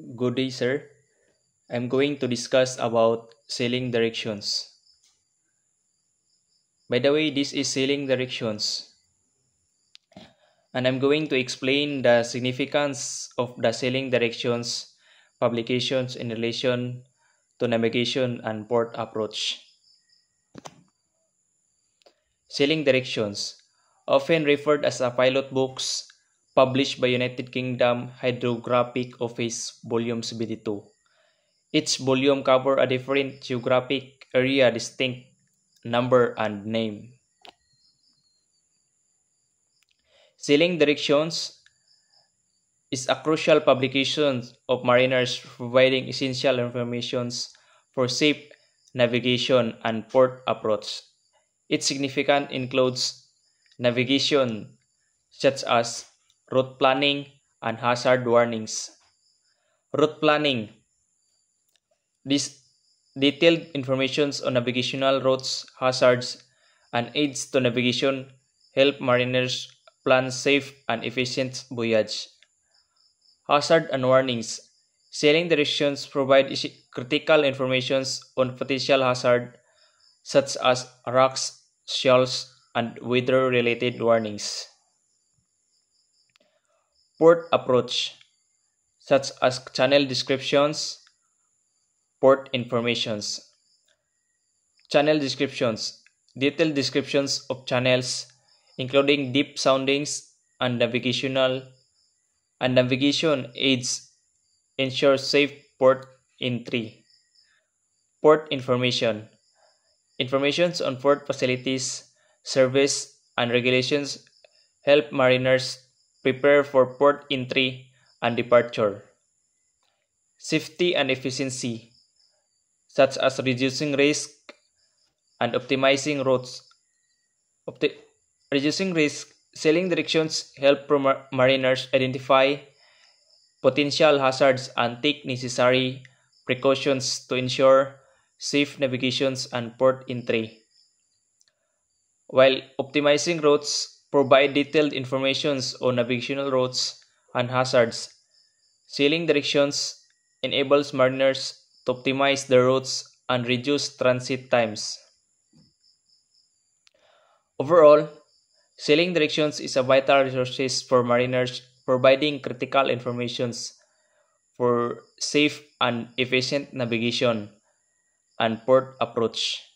Good day, sir. I'm going to discuss about sailing directions. By the way, this is sailing directions, and I'm going to explain the significance of the sailing directions publications in relation to navigation and port approach. Sailing directions, often referred as a pilot books, published by United Kingdom Hydrographic Office, Volume 72. Each volume covers a different geographic area, distinct number, and name. Sailing Directions is a crucial publication of mariners providing essential information for safe navigation and port approach. Its significance includes navigation such as route planning and hazard warnings. Route planning. This detailed information on navigational routes, hazards, and aids to navigation help mariners plan safe and efficient voyage. Hazard and warnings. Sailing directions provide critical information on potential hazard such as rocks, shells, and weather-related warnings. Port approach, such as channel descriptions, port informations. Channel descriptions, detailed descriptions of channels, including deep soundings and navigation aids, ensure safe port entry. Port information, information on port facilities, service, and regulations help mariners prepare for port entry and departure. Safety and efficiency, such as reducing risk and optimizing routes. Reducing risk, sailing directions help mariners identify potential hazards and take necessary precautions to ensure safe navigations and port entry. While optimizing routes provide detailed information on navigational routes and hazards, sailing directions enables mariners to optimize their routes and reduce transit times. Overall, sailing directions is a vital resource for mariners, providing critical information for safe and efficient navigation and port approach.